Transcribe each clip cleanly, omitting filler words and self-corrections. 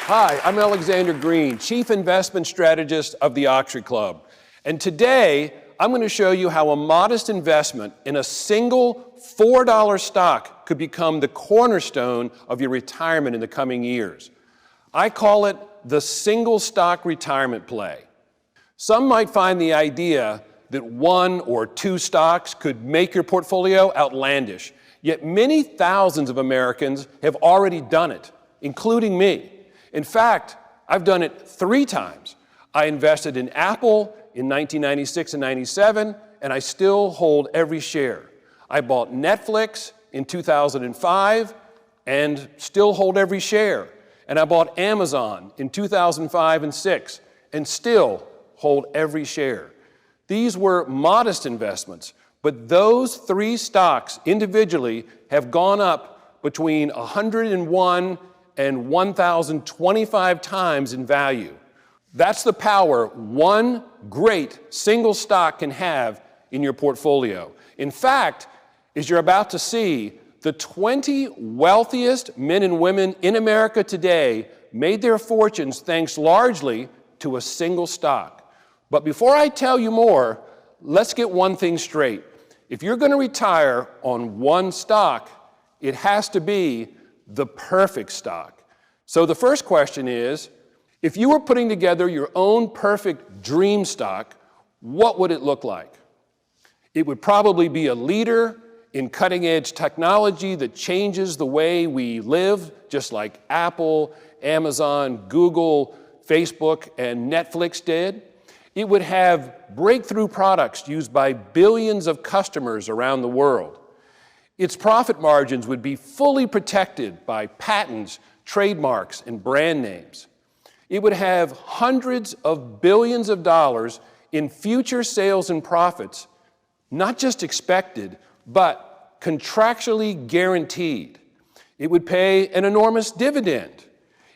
Hi, I'm Alexander Green, Chief Investment Strategist of the Oxford Club. And today, I'm going to show you how a modest investment in a single $4 stock could become the cornerstone of your retirement in the coming years. I call it the single stock retirement play. Some might find the idea that one or two stocks could make your portfolio outlandish, yet many thousands of Americans have already done it, including me. In fact, I've done it 3 times. I invested in Apple in 1996 and 97, and I still hold every share. I bought Netflix in 2005 and still hold every share. And I bought Amazon in 2005 and 6 and still hold every share. These were modest investments, but those 3 stocks individually have gone up between 101 and 1,025 times in value. That's the power one great single stock can have in your portfolio. In fact, as you're about to see, the 20 wealthiest men and women in America today made their fortunes thanks largely to a single stock. But before I tell you more, let's get one thing straight. If you're going to retire on one stock, it has to be the perfect stock. So the first question is, if you were putting together your own perfect dream stock, what would it look like? It would probably be a leader in cutting-edge technology that changes the way we live, just like Apple, Amazon, Google, Facebook, and Netflix did. It would have breakthrough products used by billions of customers around the world. Its profit margins would be fully protected by patents, trademarks, and brand names. It would have hundreds of billions of dollars in future sales and profits, not just expected, but contractually guaranteed. It would pay an enormous dividend.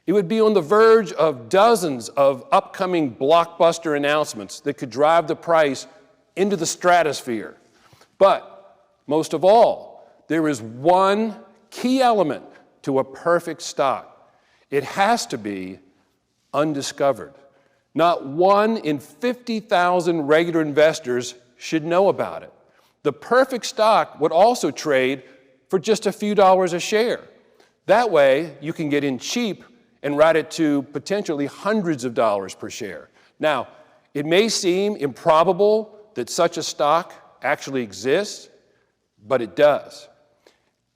It would be on the verge of dozens of upcoming blockbuster announcements that could drive the price into the stratosphere. But most of all, there is one key element to a perfect stock. It has to be undiscovered. Not 1 in 50,000 regular investors should know about it. The perfect stock would also trade for just a few dollars a share. That way, you can get in cheap and ride it to potentially hundreds of dollars per share. Now, it may seem improbable that such a stock actually exists, but it does.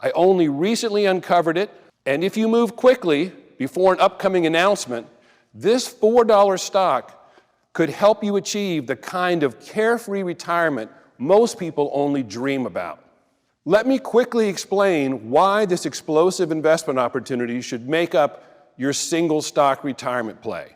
I only recently uncovered it, and if you move quickly before an upcoming announcement, this $4 stock could help you achieve the kind of carefree retirement most people only dream about. Let me quickly explain why this explosive investment opportunity should make up your single stock retirement play.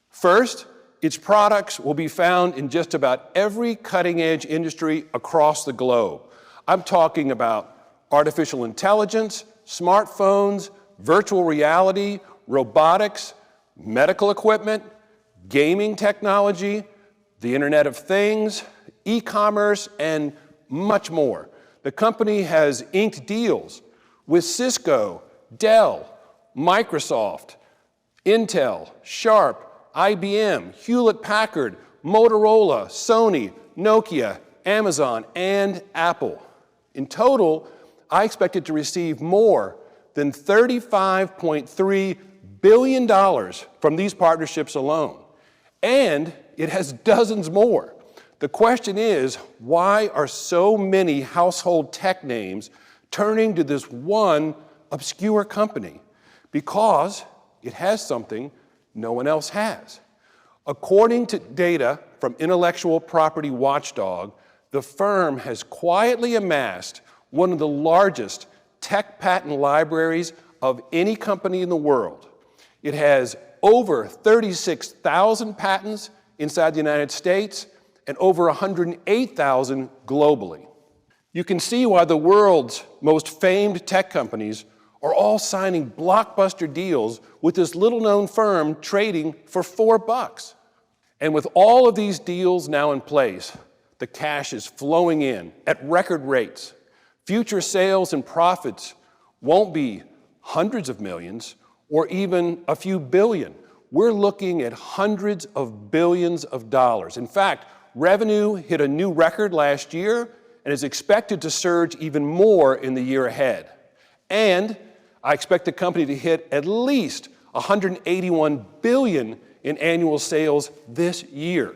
First, its products will be found in just about every cutting-edge industry across the globe. I'm talking about artificial intelligence, smartphones, virtual reality, robotics, medical equipment, gaming technology, the Internet of Things, e-commerce, and much more. The company has inked deals with Cisco, Dell, Microsoft, Intel, Sharp, IBM, Hewlett-Packard, Motorola, Sony, Nokia, Amazon, and Apple. In total, I expect it to receive more than $35.3 billion from these partnerships alone. And it has dozens more. The question is, why are so many household tech names turning to this one obscure company? Because it has something no one else has. According to data from intellectual property watchdog, the firm has quietly amassed one of the largest tech patent libraries of any company in the world. It has over 36,000 patents inside the United States and over 108,000 globally. You can see why the world's most famed tech companies are all signing blockbuster deals with this little-known firm trading for $4. And with all of these deals now in place, the cash is flowing in at record rates. Future sales and profits won't be hundreds of millions or even a few billion. We're looking at hundreds of billions of dollars. In fact, revenue hit a new record last year and is expected to surge even more in the year ahead. And I expect the company to hit at least $181 billion in annual sales this year.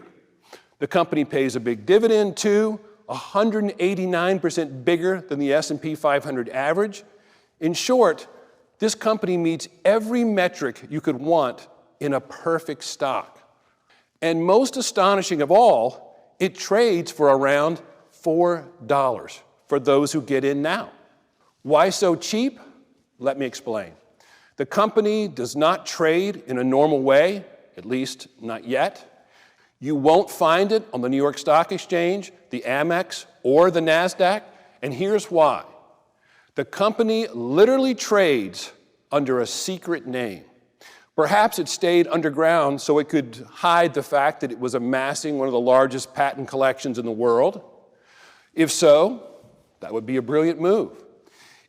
The company pays a big dividend too, 189% bigger than the S&P 500 average. In short, this company meets every metric you could want in a perfect stock. And most astonishing of all, it trades for around $4 for those who get in now. Why so cheap? Let me explain. The company does not trade in a normal way, at least not yet. You won't find it on the New York Stock Exchange, the Amex, or the NASDAQ, and here's why. The company literally trades under a secret name. Perhaps it stayed underground so it could hide the fact that it was amassing one of the largest patent collections in the world. If so, that would be a brilliant move.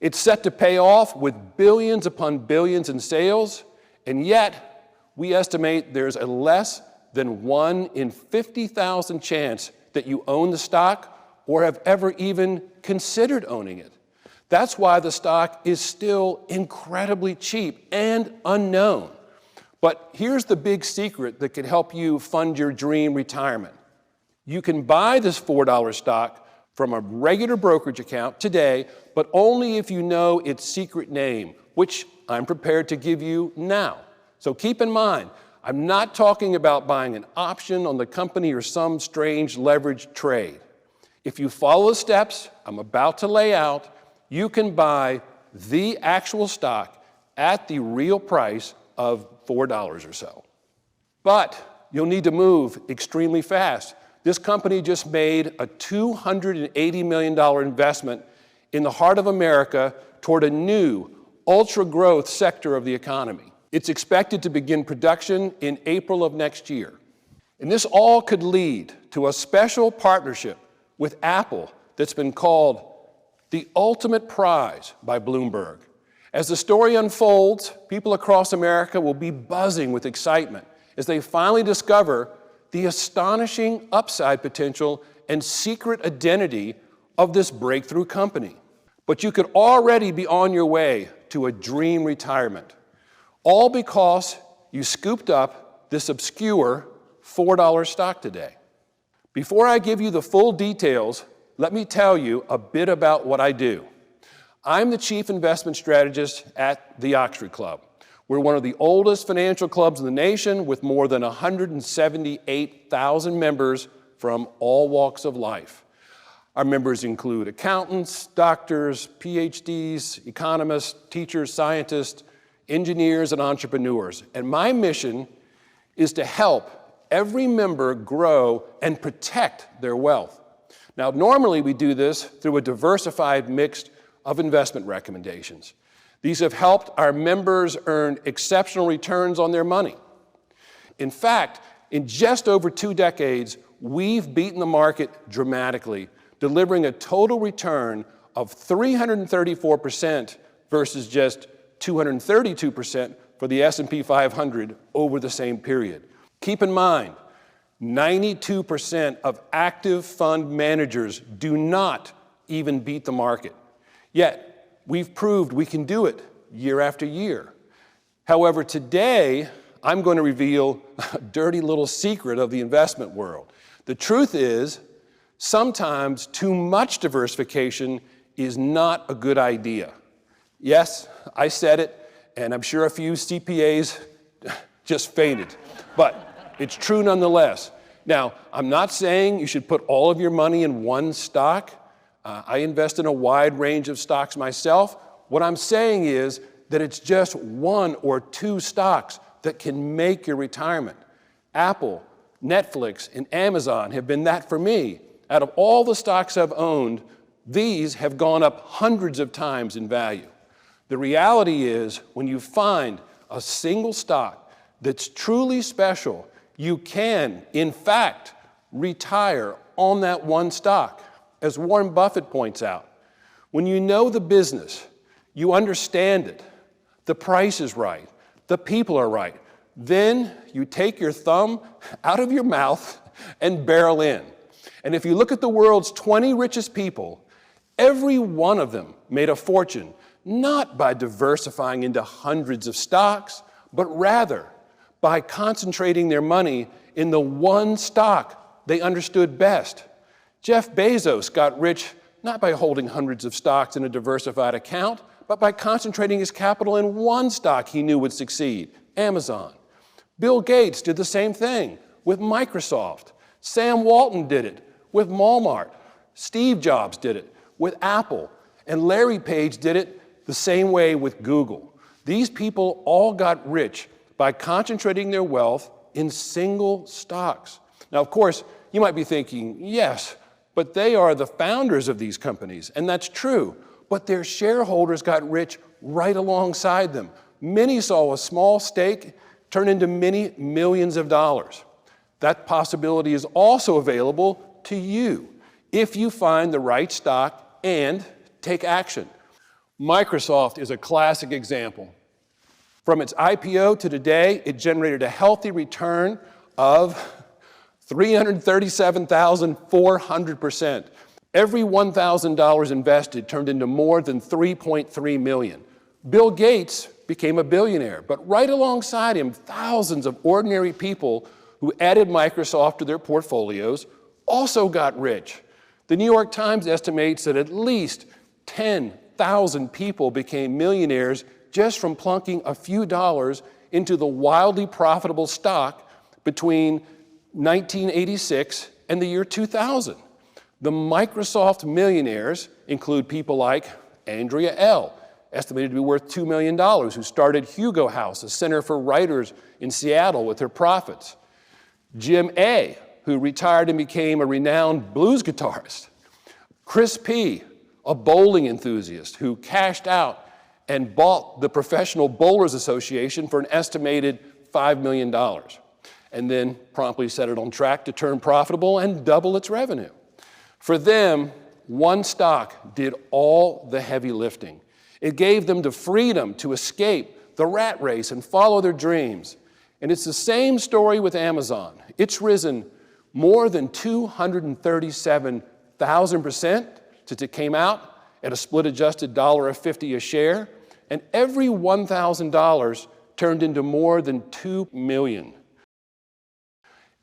It's set to pay off with billions upon billions in sales, and yet we estimate there's a less than 1 in 50,000 chance that you own the stock or have ever even considered owning it. That's why the stock is still incredibly cheap and unknown. But here's the big secret that could help you fund your dream retirement. You can buy this $4 stock from a regular brokerage account today, but only if you know its secret name, which I'm prepared to give you now. So keep in mind, I'm not talking about buying an option on the company or some strange leveraged trade. If you follow the steps I'm about to lay out, you can buy the actual stock at the real price of $4 or so. But you'll need to move extremely fast. This company just made a $280 million investment in the heart of America toward a new ultra-growth sector of the economy. It's expected to begin production in April of next year. And this all could lead to a special partnership with Apple that's been called the ultimate prize by Bloomberg. As the story unfolds, people across America will be buzzing with excitement as they finally discover the astonishing upside potential and secret identity of this breakthrough company. But you could already be on your way to a dream retirement, all because you scooped up this obscure $4 stock today. Before I give you the full details, let me tell you a bit about what I do. I'm the chief investment strategist at the Oxford Club. We're one of the oldest financial clubs in the nation with more than 178,000 members from all walks of life. Our members include accountants, doctors, PhDs, economists, teachers, scientists, engineers, and entrepreneurs. And my mission is to help every member grow and protect their wealth. Now, normally we do this through a diversified mix of investment recommendations. These have helped our members earn exceptional returns on their money. In fact, in just over 2 decades, we've beaten the market dramatically, delivering a total return of 334% versus just 232% for the S&P 500 over the same period. Keep in mind, 92% of active fund managers do not even beat the market. Yet, we've proved we can do it year after year. However, today, I'm going to reveal a dirty little secret of the investment world. The truth is, sometimes too much diversification is not a good idea. Yes, I said it, and I'm sure a few CPAs just fainted, but it's true nonetheless. Now, I'm not saying you should put all of your money in one stock. I invest in a wide range of stocks myself. What I'm saying is that it's just 1 or 2 stocks that can make your retirement. Apple, Netflix, and Amazon have been that for me. Out of all the stocks I've owned, these have gone up hundreds of times in value. The reality is, when you find a single stock that's truly special, you can, in fact, retire on that one stock. As Warren Buffett points out, when you know the business, you understand it, the price is right, The people are right. Then you take your thumb out of your mouth and barrel in. And if you look at the world's 20 richest people, every one of them made a fortune, not by diversifying into hundreds of stocks, but rather by concentrating their money in the one stock they understood best. Jeff Bezos got rich not by holding hundreds of stocks in a diversified account, but by concentrating his capital in one stock he knew would succeed, Amazon. Bill Gates did the same thing with Microsoft. Sam Walton did it with Walmart. Steve Jobs did it with Apple. And Larry Page did it the same way with Google. These people all got rich by concentrating their wealth in single stocks. Now, of course, you might be thinking, yes, but they are the founders of these companies, and that's true. But their shareholders got rich right alongside them. Many saw a small stake turn into many millions of dollars. That possibility is also available to you if you find the right stock and take action. Microsoft is a classic example. From its IPO to today, it generated a healthy return of 337,400%. Every $1,000 invested turned into more than $3.3 million. Bill Gates became a billionaire, but right alongside him, thousands of ordinary people who added Microsoft to their portfolios also got rich. The New York Times estimates that at least 10,000 people became millionaires just from plunking a few dollars into the wildly profitable stock between 1986 and the year 2000. The Microsoft millionaires include people like Andrea L., estimated to be worth $2 million, who started Hugo House, a center for writers in Seattle, with her profits. Jim A., who retired and became a renowned blues guitarist. Chris P., a bowling enthusiast who cashed out and bought the Professional Bowlers Association for an estimated $5 million, and then promptly set it on track to turn profitable and double its revenue. For them, one stock did all the heavy lifting. It gave them the freedom to escape the rat race and follow their dreams. And it's the same story with Amazon. It's risen more than 237,000% since it came out at a split-adjusted $1.50 a share, and every $1,000 turned into more than $2 million.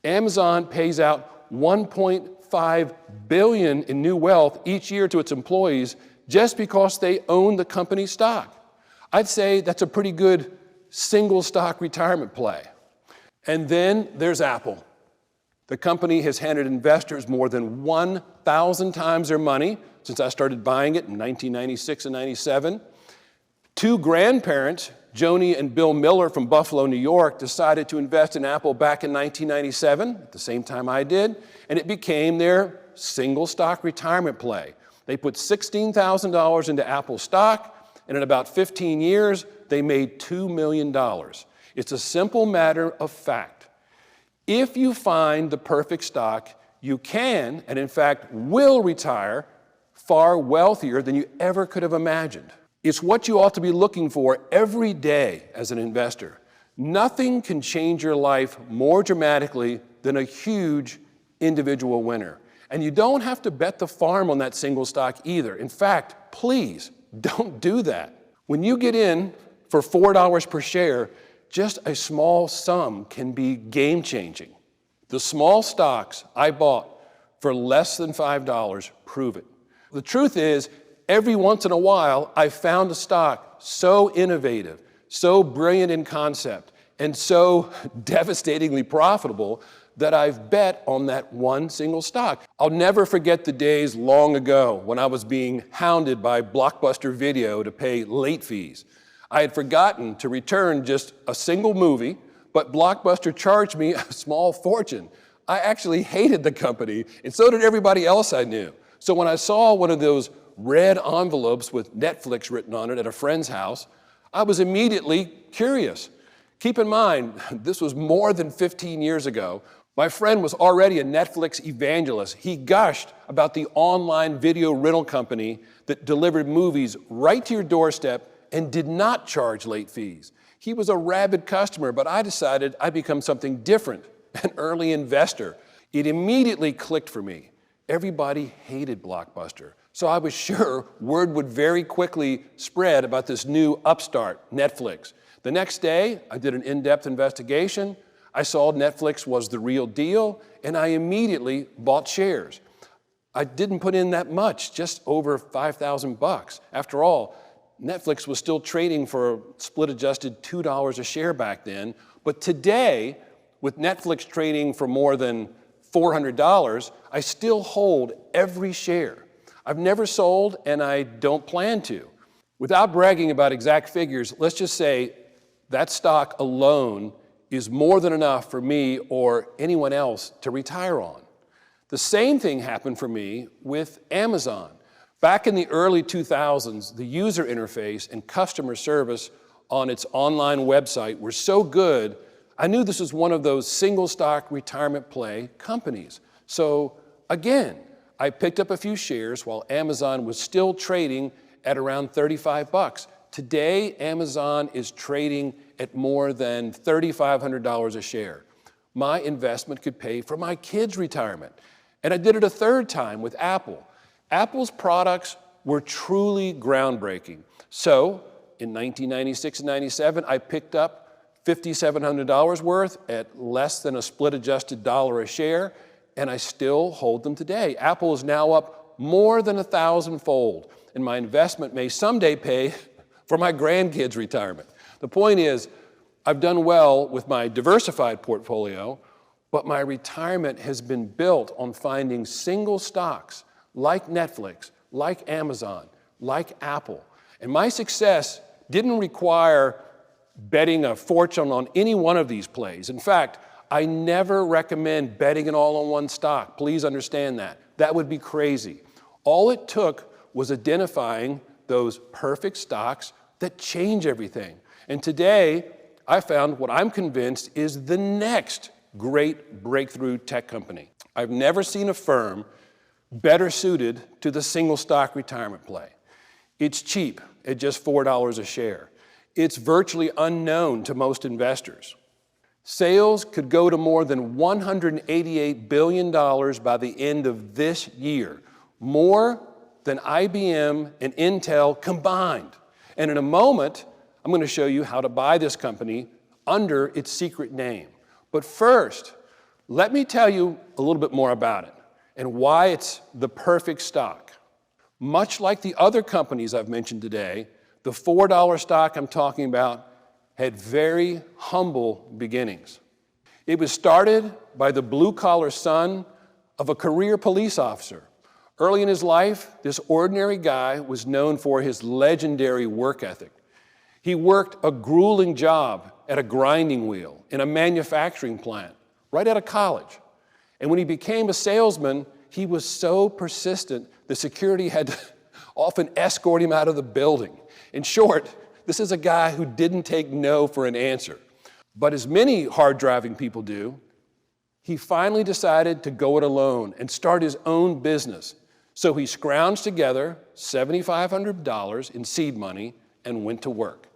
Amazon pays out $1.5 billion in new wealth each year to its employees just because they own the company stock. I'd say that's a pretty good single stock retirement play. And then there's Apple. The company has handed investors more than 1,000 times their money since I started buying it in 1996 and 97. Two grandparents, Joni and Bill Miller from Buffalo, New York, decided to invest in Apple back in 1997, at the same time I did, and it became their single stock retirement play. They put $16,000 into Apple stock, and in about 15 years, they made $2 million. It's a simple matter of fact. If you find the perfect stock, you can, and in fact will, retire far wealthier than you ever could have imagined. It's what you ought to be looking for every day as an investor. Nothing can change your life more dramatically than a huge individual winner. And you don't have to bet the farm on that single stock either. In fact, please don't do that. When you get in for $4 per share, just a small sum can be game-changing. The small stocks I bought for less than $5 prove it. The truth is, every once in a while, I found a stock so innovative, so brilliant in concept, and so devastatingly profitable that I've bet on that one single stock. I'll never forget the days long ago when I was being hounded by Blockbuster Video to pay late fees. I had forgotten to return just a single movie, but Blockbuster charged me a small fortune. I actually hated the company, and so did everybody else I knew. So when I saw one of those red envelopes with Netflix written on it at a friend's house, I was immediately curious. Keep in mind, this was more than 15 years ago. My friend was already a Netflix evangelist. He gushed about the online video rental company that delivered movies right to your doorstep and did not charge late fees. He was a rabid customer, but I decided I'd become something different, an early investor. It immediately clicked for me. Everybody hated Blockbuster, so I was sure word would very quickly spread about this new upstart, Netflix. The next day, I did an in-depth investigation. I saw Netflix was the real deal, and I immediately bought shares. I didn't put in that much, just over $5,000. After all, Netflix was still trading for split-adjusted $2 a share back then, but today, with Netflix trading for more than $400, I still hold every share. I've never sold, and I don't plan to. Without bragging about exact figures, let's just say that stock alone is more than enough for me or anyone else to retire on. The same thing happened for me with Amazon. Back in the early 2000s, the user interface and customer service on its online website were so good, I knew this was one of those single stock retirement play companies. So again, I picked up a few shares while Amazon was still trading at around $35. Today, Amazon is trading at more than $3,500 a share. My investment could pay for my kids' retirement. And I did it a third time with Apple. Apple's products were truly groundbreaking. So in 1996 and 97, I picked up $5,700 worth at less than a split-adjusted $1 a share, and I still hold them today. Apple is now up more than 1,000-fold, and my investment may someday pay for my grandkids' retirement. The point is, I've done well with my diversified portfolio, but my retirement has been built on finding single stocks like Netflix, like Amazon, like Apple. And my success didn't require betting a fortune on any one of these plays. In fact, I never recommend betting it all on one stock. Please understand that. That would be crazy. All it took was identifying those perfect stocks that change everything. And today, I found what I'm convinced is the next great breakthrough tech company. I've never seen a firm better suited to the single stock retirement play. It's cheap at just $4 a share. It's virtually unknown to most investors. Sales could go to more than $188 billion by the end of this year, more than IBM and Intel combined. And in a moment, I'm going to show you how to buy this company under its secret name. But first, let me tell you a little bit more about it and why it's the perfect stock. Much like the other companies I've mentioned today, the $4 stock I'm talking about had very humble beginnings. It was started by the blue-collar son of a career police officer. Early in his life, this ordinary guy was known for his legendary work ethic. He worked a grueling job at a grinding wheel in a manufacturing plant right out of college. And when he became a salesman, he was so persistent, the security had to often escort him out of the building. In short, this is a guy who didn't take no for an answer. But as many hard-driving people do, he finally decided to go it alone and start his own business. So he scrounged together $7,500 in seed money and went to work.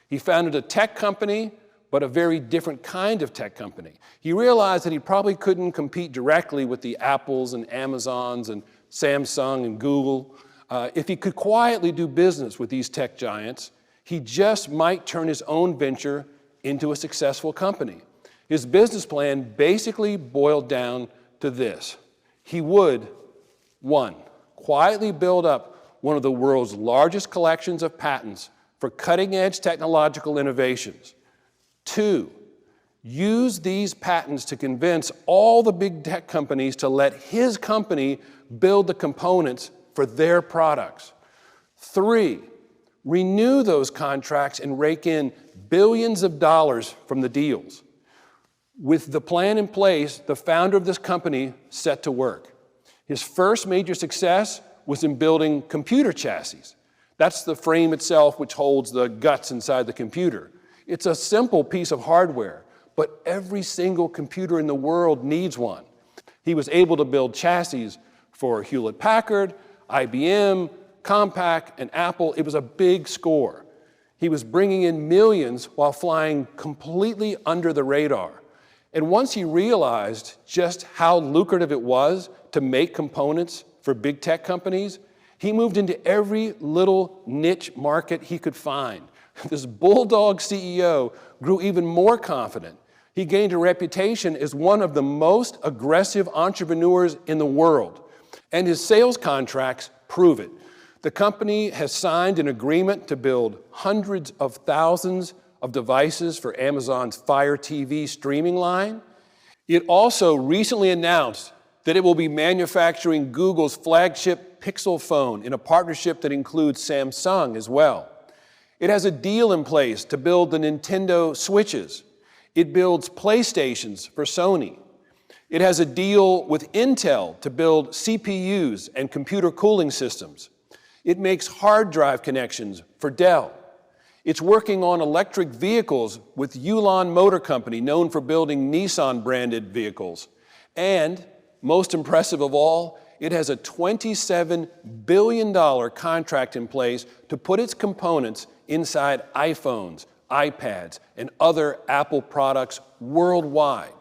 He founded a tech company, but a very different kind of tech company. He realized that he probably couldn't compete directly with the Apples and Amazons and Samsung and Google. If he could quietly do business with these tech giants, he just might turn his own venture into a successful company. His business plan basically boiled down to this. He would, 1, quietly build up one of the world's largest collections of patents for cutting-edge technological innovations. 2, use these patents to convince all the big tech companies to let his company build the components for their products. 3, renew those contracts and rake in billions of dollars from the deals. With the plan in place, the founder of this company set to work. His first major success was in building computer chassis. That's the frame itself which holds the guts inside the computer. It's a simple piece of hardware, but every single computer in the world needs one. He was able to build chassis for Hewlett-Packard, IBM, Compaq, and Apple. It was a big score. He was bringing in millions while flying completely under the radar. And once he realized just how lucrative it was to make components for big tech companies, he moved into every little niche market he could find. This bulldog CEO grew even more confident. He gained a reputation as one of the most aggressive entrepreneurs in the world, and his sales contracts prove it. The company has signed an agreement to build hundreds of thousands of devices for Amazon's Fire TV streaming line. It also recently announced that it will be manufacturing Google's flagship Pixel phone in a partnership that includes Samsung as well. It has a deal in place to build the Nintendo Switches. It builds PlayStations for Sony. It has a deal with Intel to build CPUs and computer cooling systems. It makes hard drive connections for Dell. It's working on electric vehicles with Yulon Motor Company, known for building Nissan-branded vehicles. And, most impressive of all, it has a $27 billion contract in place to put its components inside iPhones, iPads, and other Apple products worldwide.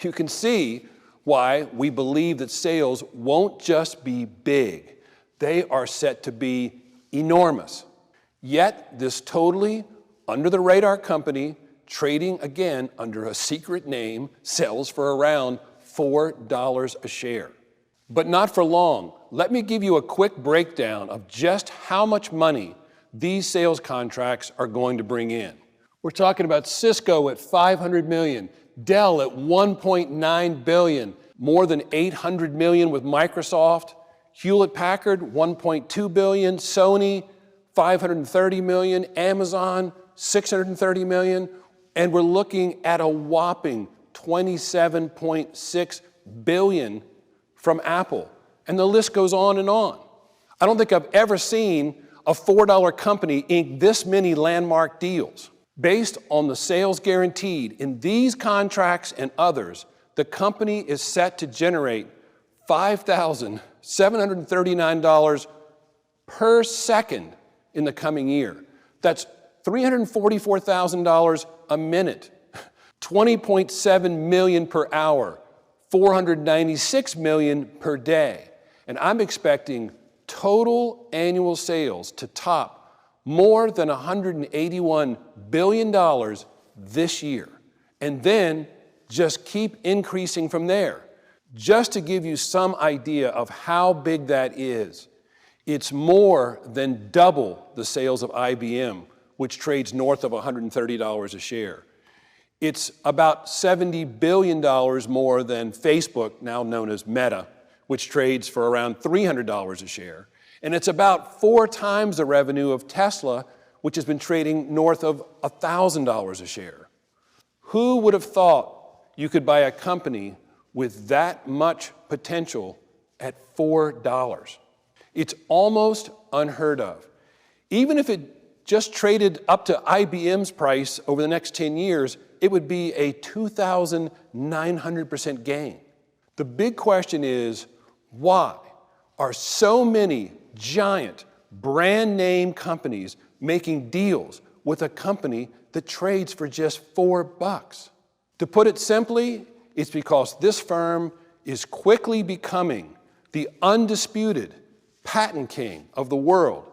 You can see why we believe that sales won't just be big. They are set to be enormous. Yet, this totally under-the-radar company, trading again under a secret name, sells for around $4 a share. But not for long. Let me give you a quick breakdown of just how much money these sales contracts are going to bring in. We're talking about Cisco at $500 million, Dell at $1.9 billion, more than $800 million with Microsoft, Hewlett-Packard, $1.2 billion, Sony, $530 million, Amazon, $630 million, and we're looking at a whopping $27.6 billion from Apple. And the list goes on and on. I don't think I've ever seen a $4 company ink this many landmark deals. Based on the sales guaranteed in these contracts and others, the company is set to generate $5,739 per second in the coming year. That's $344,000 a minute, $20.7 million per hour, $496 million per day. And I'm expecting total annual sales to top more than $181 billion this year, and then just keep increasing from there. Just to give you some idea of how big that is, it's more than double the sales of IBM, which trades north of $130 a share. It's about $70 billion more than Facebook, now known as Meta, which trades for around $300 a share. And it's about 4 times the revenue of Tesla, which has been trading north of $1,000 a share. Who would have thought you could buy a company with that much potential at $4? It's almost unheard of. Even if it just traded up to IBM's price over the next 10 years, it would be a 2,900% gain. The big question is, why are so many giant brand name companies making deals with a company that trades for just $4? To put it simply, it's because this firm is quickly becoming the undisputed patent king of the world.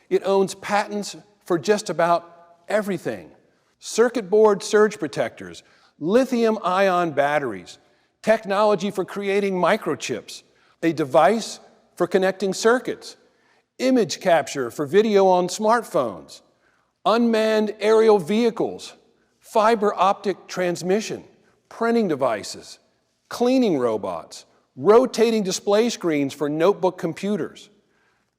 It owns patents for just about everything: circuit board surge protectors, lithium-ion batteries, technology for creating microchips, a device for connecting circuits, image capture for video on smartphones, unmanned aerial vehicles, fiber optic transmission, printing devices, cleaning robots, rotating display screens for notebook computers,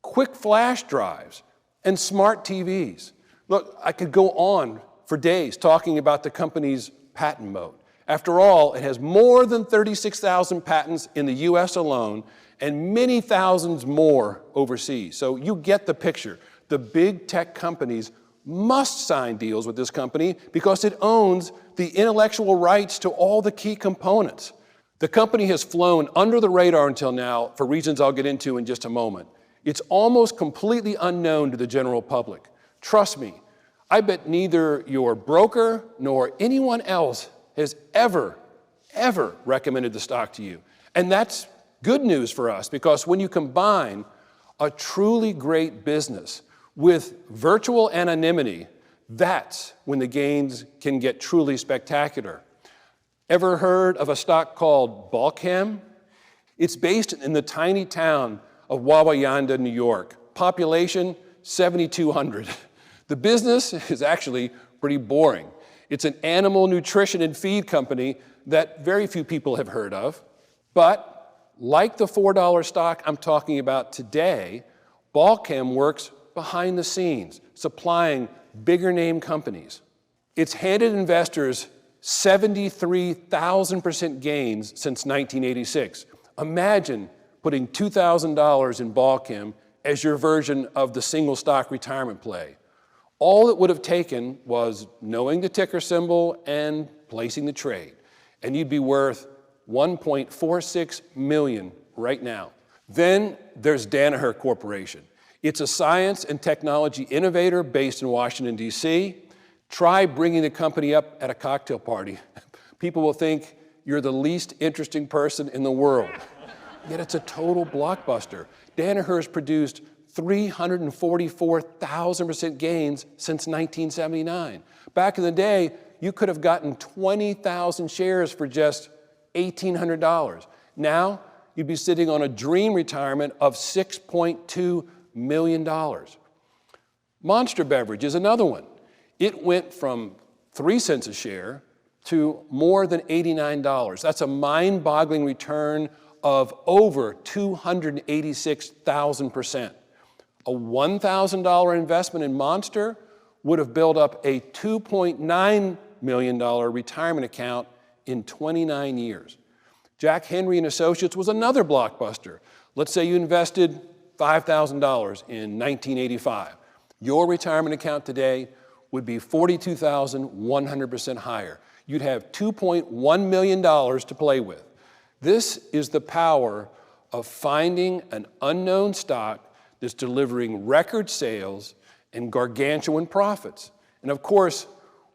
quick flash drives, and smart TVs. Look, I could go on for days talking about the company's patent moat. After all, it has more than 36,000 patents in the US alone and many thousands more overseas. So you get the picture. The big tech companies must sign deals with this company because it owns the intellectual rights to all the key components. The company has flown under the radar until now for reasons I'll get into in just a moment. It's almost completely unknown to the general public. Trust me, I bet neither your broker nor anyone else has ever recommended the stock to you. And that's good news for us, because when you combine a truly great business with virtual anonymity, that's when the gains can get truly spectacular. Ever heard of a stock called Balchem? It's based in the tiny town of Wawayanda, New York. Population, 7,200. The business is actually pretty boring. It's an animal nutrition and feed company that very few people have heard of. But like the $4 stock I'm talking about today, Balchem works behind the scenes, supplying bigger name companies. It's handed investors 73,000% gains since 1986. Imagine putting $2,000 in Balchem as your version of the single stock retirement play. All it would have taken was knowing the ticker symbol and placing the trade, and you'd be worth $1.46 million right now. Then there's Danaher Corporation. It's a science and technology innovator based in Washington, D.C. Try bringing the company up at a cocktail party. People will think you're the least interesting person in the world. Yet it's a total blockbuster. Danaher has produced 344,000% gains since 1979. Back in the day, you could have gotten 20,000 shares for just $1,800. Now, you'd be sitting on a dream retirement of $6.2 million. Monster Beverage is another one. It went from 3 cents a share to more than $89. That's a mind-boggling return of over 286,000%. A $1,000 investment in Monster would have built up a $2.9 million retirement account in 29 years. Jack Henry and Associates was another blockbuster. Let's say you invested $5,000 in 1985. Your retirement account today would be 42,100% higher. You'd have $2.1 million to play with. This is the power of finding an unknown stock that's delivering record sales and gargantuan profits. And of course,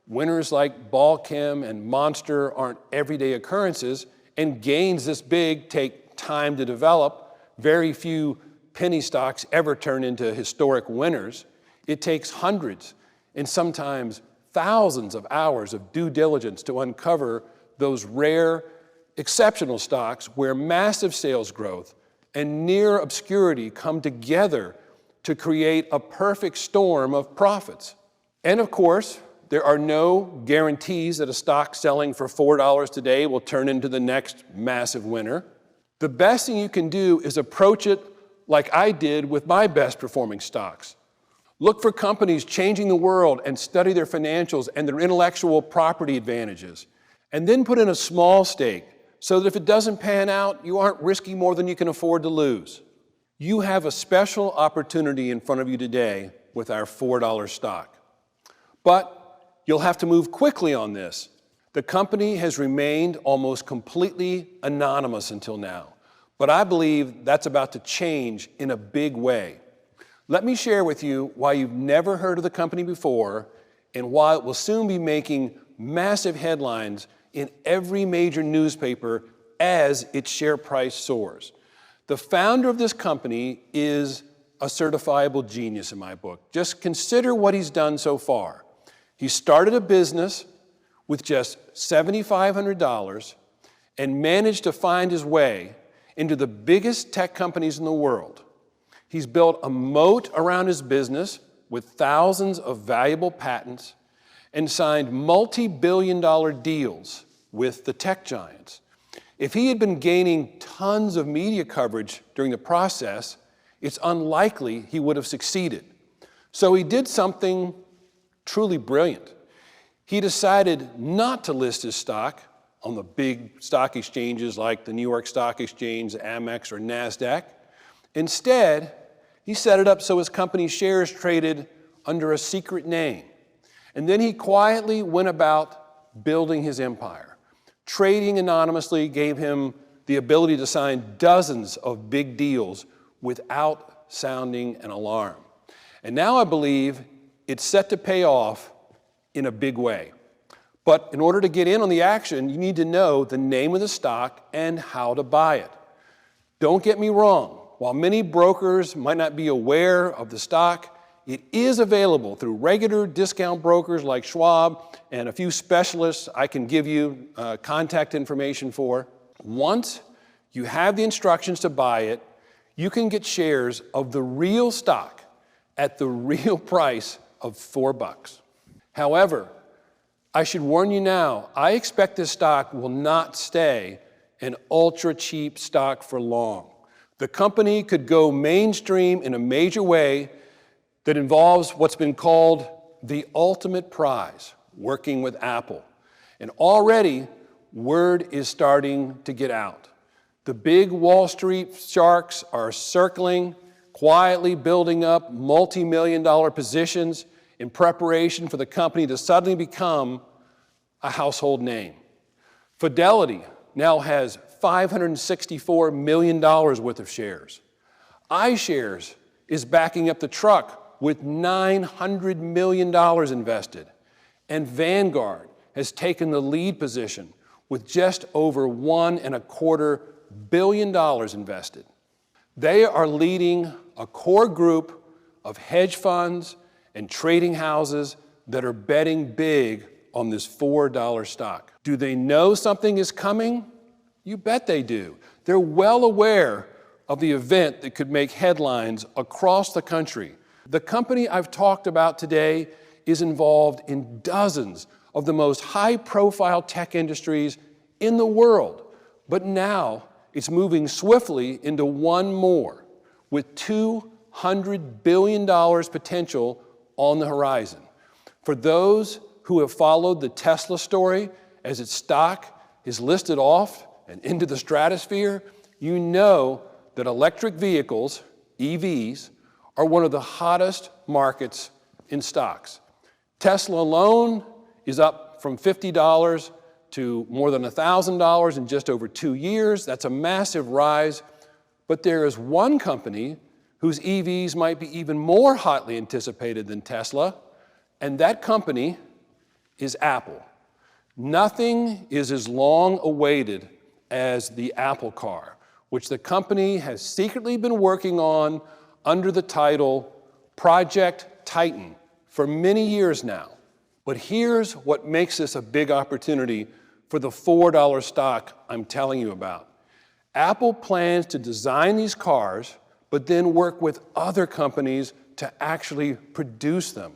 winners like Balchem and Monster aren't everyday occurrences, and gains this big take time to develop. Very few penny stocks ever turn into historic winners. It takes hundreds and sometimes thousands of hours of due diligence to uncover those rare, exceptional stocks where massive sales growth and near obscurity come together to create a perfect storm of profits. And of course, there are no guarantees that a stock selling for $4 today will turn into the next massive winner. The best thing you can do is approach it like I did with my best performing stocks. Look for companies changing the world and study their financials and their intellectual property advantages. And then put in a small stake so that if it doesn't pan out, you aren't risking more than you can afford to lose. You have a special opportunity in front of you today with our $4 stock. But you'll have to move quickly on this. The company has remained almost completely anonymous until now, but I believe that's about to change in a big way. Let me share with you why you've never heard of the company before and why it will soon be making massive headlines in every major newspaper as its share price soars. The founder of this company is a certifiable genius in my book. Just consider what he's done so far. He started a business with just $7,500 and managed to find his way into the biggest tech companies in the world. He's built a moat around his business with thousands of valuable patents and signed multi-billion-dollar deals with the tech giants. If he had been gaining tons of media coverage during the process, it's unlikely he would have succeeded. So he did something truly brilliant. He decided not to list his stock on the big stock exchanges like the New York Stock Exchange, Amex, or NASDAQ. Instead, he set it up so his company's shares traded under a secret name. And then he quietly went about building his empire. Trading anonymously gave him the ability to sign dozens of big deals without sounding an alarm. And now I believe it's set to pay off in a big way. But in order to get in on the action, you need to know the name of the stock and how to buy it. Don't get me wrong. While many brokers might not be aware of the stock, it is available through regular discount brokers like Schwab and a few specialists I can give you contact information for. Once you have the instructions to buy it, you can get shares of the real stock at the real price of $4. However, I should warn you now, I expect this stock will not stay an ultra cheap stock for long. The company could go mainstream in a major way that involves what's been called the ultimate prize, working with Apple. And already, word is starting to get out. The big Wall Street sharks are circling, quietly building up multi-million-dollar positions in preparation for the company to suddenly become a household name. Fidelity now has $564 million worth of shares. iShares is backing up the truck with $900 million invested. And Vanguard has taken the lead position with just over $1.25 billion invested. They are leading a core group of hedge funds and trading houses that are betting big on this $4 stock. Do they know something is coming? You bet they do. They're well aware of the event that could make headlines across the country. The company I've talked about today is involved in dozens of the most high-profile tech industries in the world, but now it's moving swiftly into one more with $200 billion potential on the horizon. For those who have followed the Tesla story as its stock is listed off and into the stratosphere, you know that electric vehicles, EVs, are one of the hottest markets in stocks. Tesla alone is up from $50 to more than $1,000 in just over 2 years. That's a massive rise. But there is one company whose EVs might be even more hotly anticipated than Tesla, and that company is Apple. Nothing is as long awaited as the Apple car, which the company has secretly been working on under the title Project Titan for many years now. But here's what makes this a big opportunity for the $4 stock I'm telling you about. Apple plans to design these cars, but then work with other companies to actually produce them.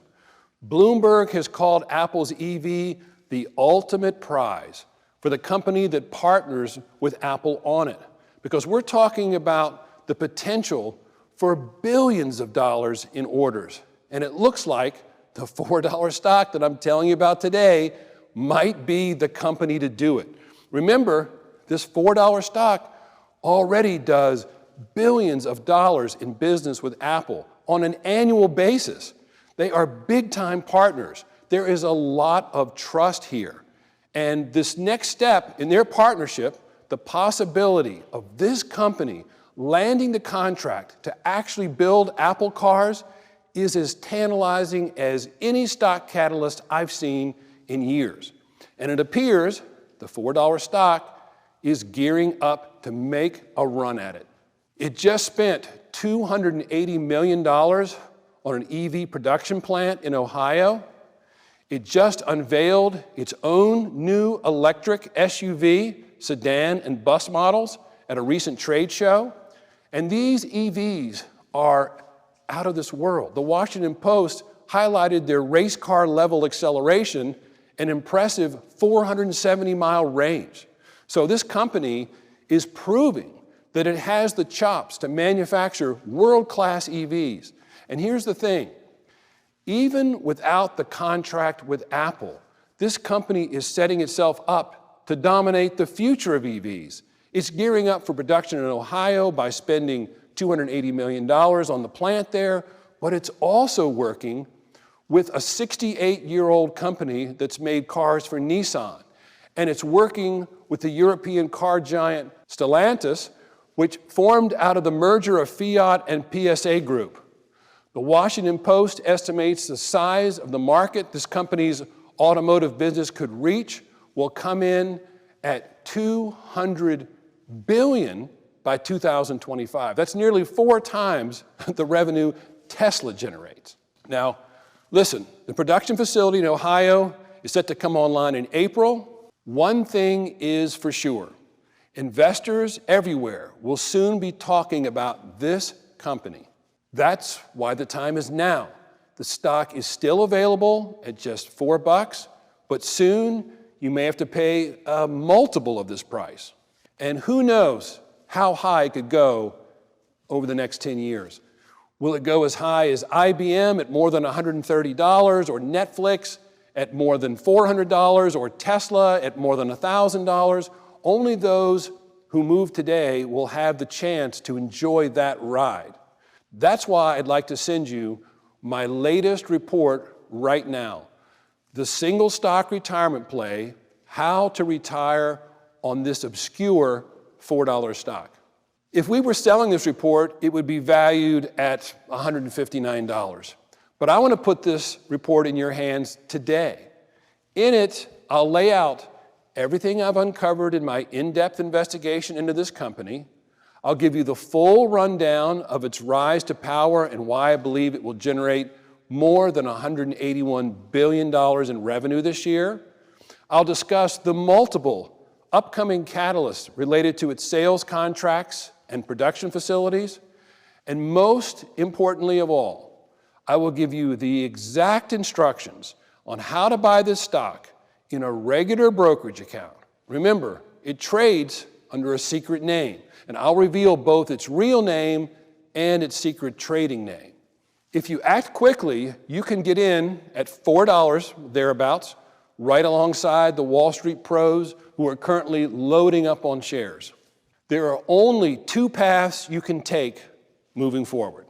Bloomberg has called Apple's EV the ultimate prize for the company that partners with Apple on it, because we're talking about the potential for billions of dollars in orders. And it looks like the $4 stock that I'm telling you about today might be the company to do it. Remember, this $4 stock already does billions of dollars in business with Apple on an annual basis. They are big-time partners. There is a lot of trust here. And this next step in their partnership, the possibility of this company landing the contract to actually build Apple cars, is as tantalizing as any stock catalyst I've seen in years. And it appears the $4 stock is gearing up to make a run at it. It just spent $280 million on an EV production plant in Ohio. It just unveiled its own new electric SUV, sedan, and bus models at a recent trade show. And these EVs are out of this world. The Washington Post highlighted their race car level acceleration, an impressive 470-mile range. So this company is proving that it has the chops to manufacture world-class EVs. And here's the thing, even without the contract with Apple, this company is setting itself up to dominate the future of EVs. It's gearing up for production in Ohio by spending $280 million on the plant there, but it's also working with a 68-year-old company that's made cars for Nissan. And it's working with the European car giant Stellantis, which formed out of the merger of Fiat and PSA Group. The Washington Post estimates the size of the market this company's automotive business could reach will come in at $200 billion by 2025. That's nearly 4 times the revenue Tesla generates. Now, listen, the production facility in Ohio is set to come online in April. One thing is for sure. Investors everywhere will soon be talking about this company. That's why the time is now. The stock is still available at just $4, but soon you may have to pay a multiple of this price. And who knows how high it could go over the next 10 years. Will it go as high as IBM at more than $130, or Netflix at more than $400, or Tesla at more than $1,000? Only those who move today will have the chance to enjoy that ride. That's why I'd like to send you my latest report right now. The single stock retirement play, how to retire on this obscure $4 stock. If we were selling this report, it would be valued at $159. But I want to put this report in your hands today. In it, I'll lay out everything I've uncovered in my in-depth investigation into this company. I'll give you the full rundown of its rise to power and why I believe it will generate more than $181 billion in revenue this year. I'll discuss the multiple upcoming catalysts related to its sales contracts and production facilities. And most importantly of all, I will give you the exact instructions on how to buy this stock in a regular brokerage account. Remember, it trades under a secret name, and I'll reveal both its real name and its secret trading name. If you act quickly, you can get in at $4 thereabouts, right alongside the Wall Street pros who are currently loading up on shares. There are only 2 paths you can take moving forward.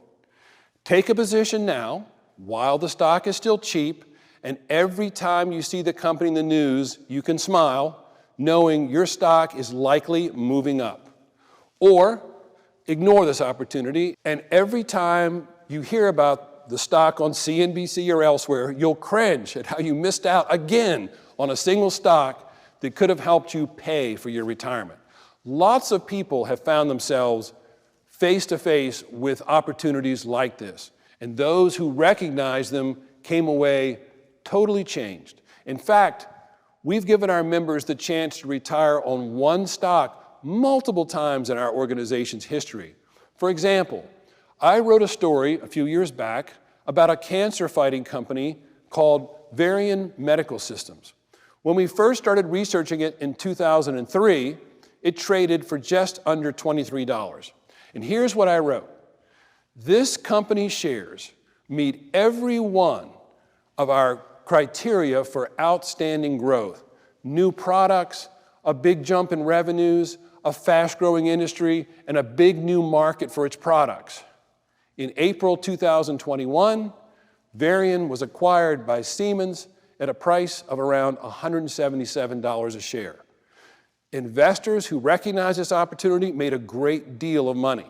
Take a position now, while the stock is still cheap, and every time you see the company in the news, you can smile, knowing your stock is likely moving up. Or ignore this opportunity, and every time you hear about the stock on CNBC or elsewhere, you'll cringe at how you missed out again on a single stock that could have helped you pay for your retirement. Lots of people have found themselves face to face with opportunities like this, and those who recognized them came away totally changed. In fact, we've given our members the chance to retire on one stock multiple times in our organization's history. For example, I wrote a story a few years back about a cancer-fighting company called Varian Medical Systems. When we first started researching it in 2003, it traded for just under $23. And here's what I wrote. This company's shares meet every one of our criteria for outstanding growth. New products, a big jump in revenues, a fast-growing industry, and a big new market for its products. In April 2021, Varian was acquired by Siemens at a price of around $177 a share. Investors who recognized this opportunity made a great deal of money,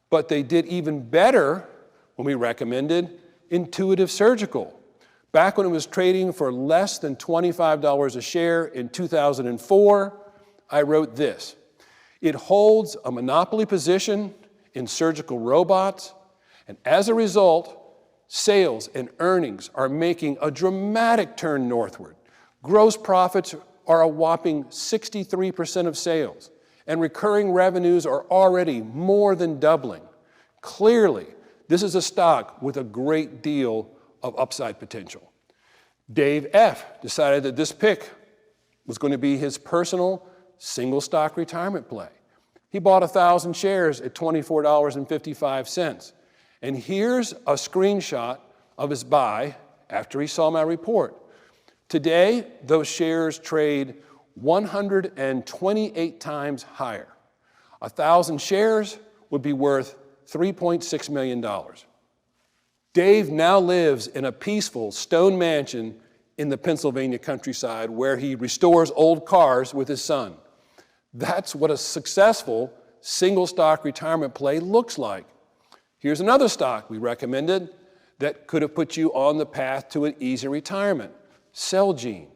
but they did even better when we recommended Intuitive Surgical. Back when it was trading for less than $25 a share in 2004, I wrote this. It holds a monopoly position in surgical robots, and as a result, sales and earnings are making a dramatic turn northward. Gross profits are a whopping 63% of sales, and recurring revenues are already more than doubling. Clearly, this is a stock with a great deal of upside potential. Dave F. decided that this pick was going to be his personal single stock retirement play. He bought 1,000 shares at $24.55. And here's a screenshot of his buy after he saw my report. Today, those shares trade 128 times higher. 1,000 shares would be worth $3.6 million. Dave now lives in a peaceful stone mansion in the Pennsylvania countryside where he restores old cars with his son. That's what a successful single stock retirement play looks like. Here's another stock we recommended, that could have put you on the path to an easy retirement. Celgene.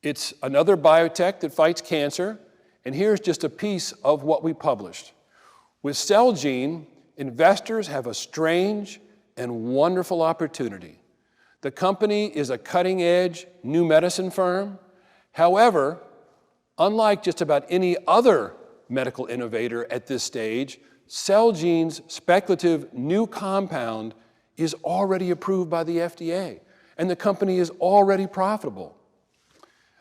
It's another biotech that fights cancer, and here's just a piece of what we published. With Celgene, investors have a strange and wonderful opportunity. The company is a cutting-edge new medicine firm. However, unlike just about any other medical innovator at this stage, Celgene's speculative new compound is already approved by the FDA, and the company is already profitable.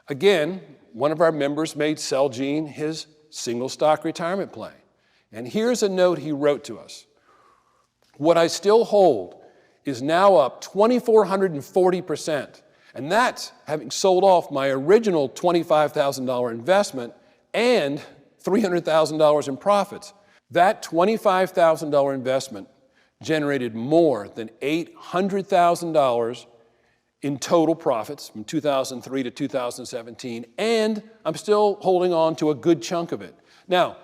Again, one of our members made Celgene his single stock retirement play. And here's a note he wrote to us. What I still hold is now up 2,440%. And that's having sold off my original $25,000 investment and $300,000 in profits. That $25,000 investment generated more than $800,000 in total profits from 2003 to 2017, and I'm still holding on to a good chunk of it. Now,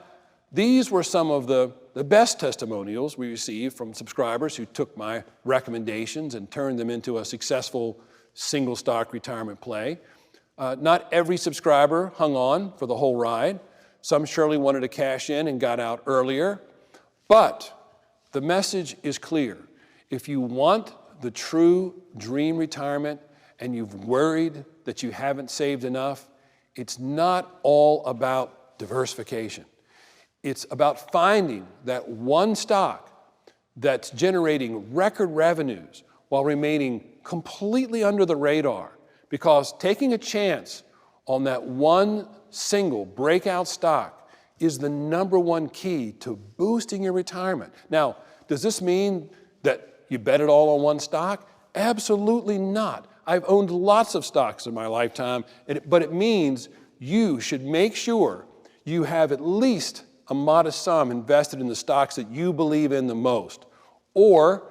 these were some of the best testimonials we received from subscribers who took my recommendations and turned them into a successful single stock retirement play. Not every subscriber hung on for the whole ride. Some surely wanted to cash in and got out earlier. But the message is clear. If you want the true dream retirement and you've worried that you haven't saved enough, it's not all about diversification. It's about finding that one stock that's generating record revenues while remaining completely under the radar, because taking a chance on that one single breakout stock is the #1 key to boosting your retirement. Now, does this mean that you bet it all on one stock? Absolutely not. I've owned lots of stocks in my lifetime, but it means you should make sure you have at least a modest sum invested in the stocks that you believe in the most, or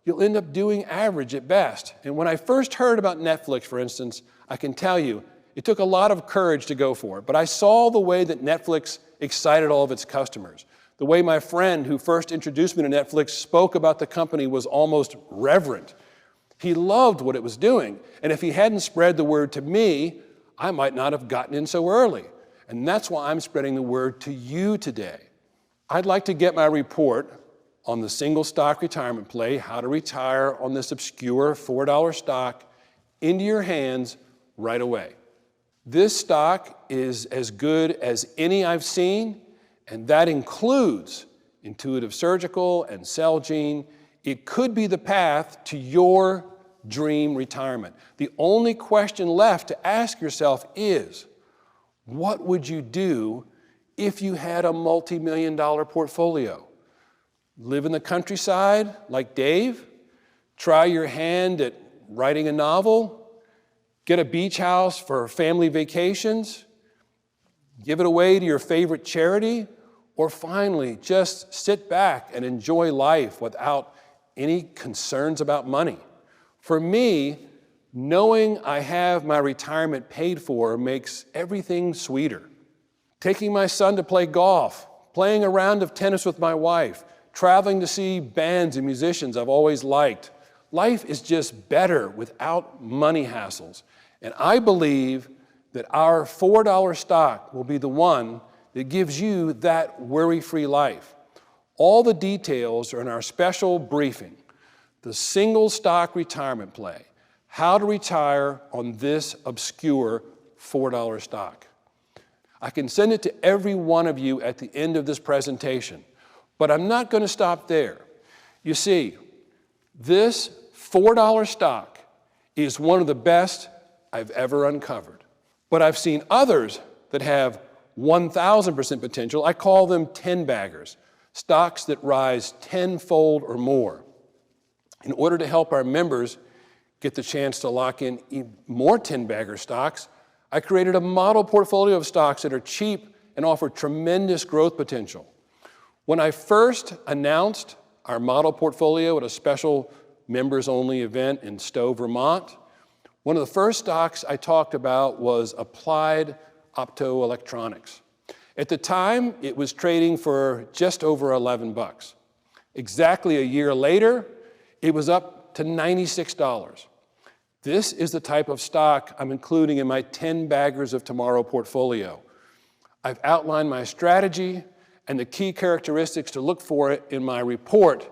you'll end up doing average at best. And when I first heard about Netflix, for instance, I can tell you, it took a lot of courage to go for it, but I saw the way that Netflix excited all of its customers. The way my friend who first introduced me to Netflix spoke about the company was almost reverent. He loved what it was doing, and if he hadn't spread the word to me, I might not have gotten in so early. And that's why I'm spreading the word to you today. I'd like to get my report on the single stock retirement play, how to retire on this obscure $4 stock, into your hands right away. This stock is as good as any I've seen, and that includes Intuitive Surgical and Celgene. It could be the path to your dream retirement. The only question left to ask yourself is, what would you do if you had a multi-million-dollar portfolio? Live in the countryside like Dave? Try your hand at writing a novel? Get a beach house for family vacations? Give it away to your favorite charity? Or finally, just sit back and enjoy life without any concerns about money? For me, knowing I have my retirement paid for makes everything sweeter. Taking my son to play golf, playing a round of tennis with my wife, traveling to see bands and musicians I've always liked. Life is just better without money hassles. And I believe that our $4 stock will be the one that gives you that worry-free life. All the details are in our special briefing, the single stock retirement play, how to retire on this obscure $4 stock. I can send it to every one of you at the end of this presentation, but I'm not going to stop there. You see, this $4 stock is one of the best I've ever uncovered. But I've seen others that have 1,000% potential. I call them 10-baggers, stocks that rise tenfold or more. In order to help our members get the chance to lock in more 10-bagger stocks, I created a model portfolio of stocks that are cheap and offer tremendous growth potential. When I first announced our model portfolio at a special members-only event in Stowe, Vermont, one of the first stocks I talked about was Applied Optoelectronics. At the time, it was trading for just over $11. Exactly a year later, it was up to $96. This is the type of stock I'm including in my 10 baggers of tomorrow portfolio. I've outlined my strategy and the key characteristics to look for it in my report,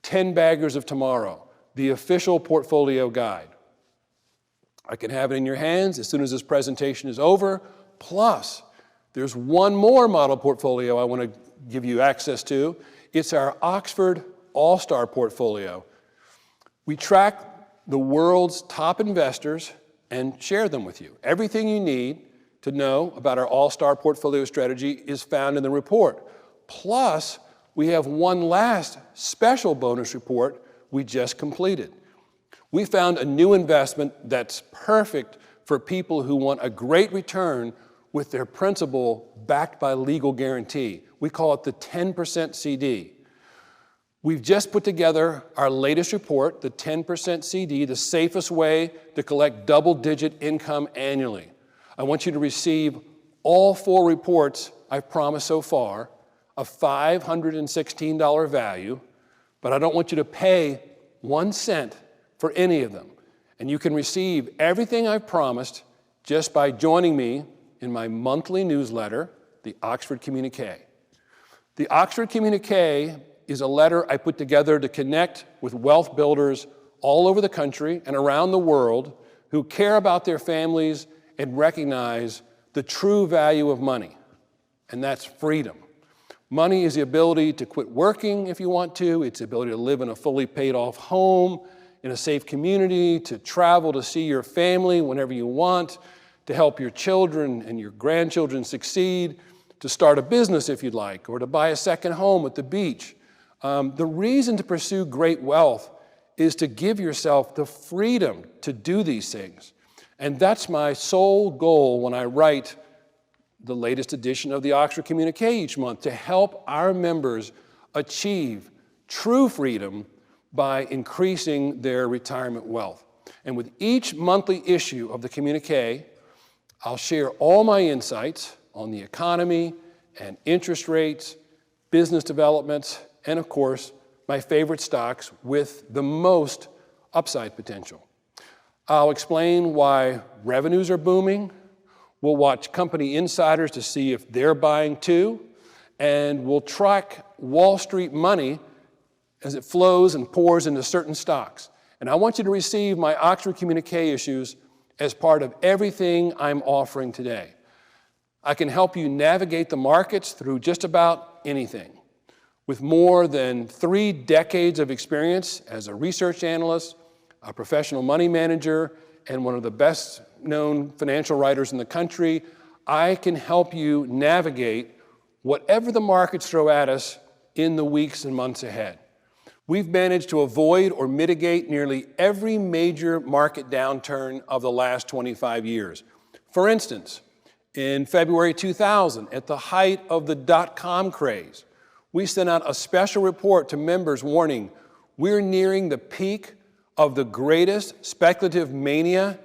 10 baggers of tomorrow, the official portfolio guide. I can have it in your hands as soon as this presentation is over. Plus, there's one more model portfolio I want to give you access to. It's our Oxford All-Star portfolio. We track the world's top investors and share them with you. Everything you need to know about our All-Star portfolio strategy is found in the report. Plus, we have one last special bonus report we just completed. We found a new investment that's perfect for people who want a great return with their principal backed by legal guarantee. We call it the 10% CD. We've just put together our latest report, the 10% CD, the safest way to collect double-digit income annually. I want you to receive all 4 reports I've promised so far, a $516 value, but I don't want you to pay 1 cent for any of them. And you can receive everything I've promised just by joining me in my monthly newsletter, the Oxford Communique. The Oxford Communique is a letter I put together to connect with wealth builders all over the country and around the world who care about their families and recognize the true value of money, and that's freedom. Money is the ability to quit working if you want to. It's the ability to live in a fully paid off home, in a safe community, to travel to see your family whenever you want, to help your children and your grandchildren succeed, to start a business if you'd like, or to buy a second home at the beach. The reason to pursue great wealth is to give yourself the freedom to do these things. And that's my sole goal when I write the latest edition of the Oxford Communique each month, to help our members achieve true freedom by increasing their retirement wealth. And with each monthly issue of the Communique, I'll share all my insights on the economy and interest rates, business developments, and of course, my favorite stocks with the most upside potential. I'll explain why revenues are booming. We'll watch company insiders to see if they're buying too. And we'll track Wall Street money as it flows and pours into certain stocks. And I want you to receive my Oxford Communique issues as part of everything I'm offering today. I can help you navigate the markets through just about anything. With more than 3 decades of experience as a research analyst, a professional money manager, and one of the best-known financial writers in the country, I can help you navigate whatever the markets throw at us in the weeks and months ahead. We've managed to avoid or mitigate nearly every major market downturn of the last 25 years. For instance, in February 2000, at the height of the dot-com craze, we sent out a special report to members warning, we're nearing the peak of the greatest speculative mania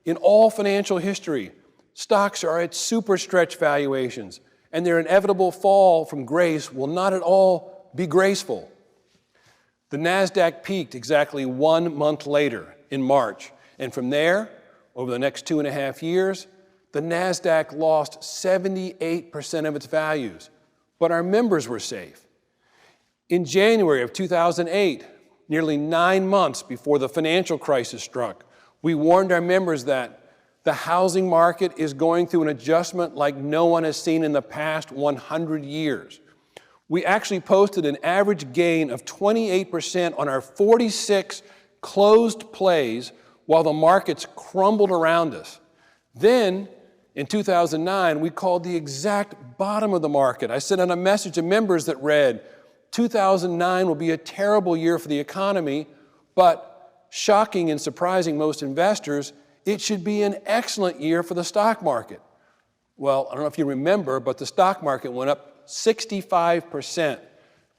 in all financial history. Stocks are at super stretch valuations, and their inevitable fall from grace will not at all be graceful. The NASDAQ peaked exactly 1 month later in March, and from there, over the next 2.5 years, the NASDAQ lost 78% of its values, but our members were safe. In January of 2008, nearly 9 months before the financial crisis struck, we warned our members that the housing market is going through an adjustment like no one has seen in the past 100 years. We actually posted an average gain of 28% on our 46 closed plays while the markets crumbled around us. Then, in 2009, we called the exact bottom of the market. I sent out a message to members that read, 2009 will be a terrible year for the economy, but shocking and surprising most investors, it should be an excellent year for the stock market. Well, I don't know if you remember, but the stock market went up 65%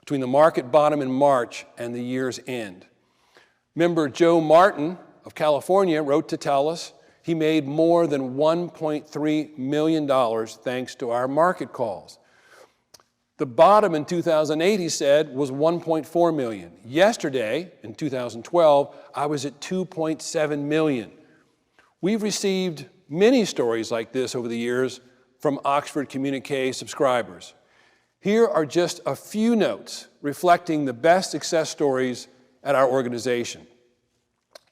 between the market bottom in March and the year's end. Member Joe Martin of California wrote to tell us he made more than $1.3 million thanks to our market calls. The bottom in 2008, he said, was 1.4 million. Yesterday, in 2012, I was at 2.7 million. We've received many stories like this over the years from Oxford Communique subscribers. Here are just a few notes reflecting the best success stories at our organization.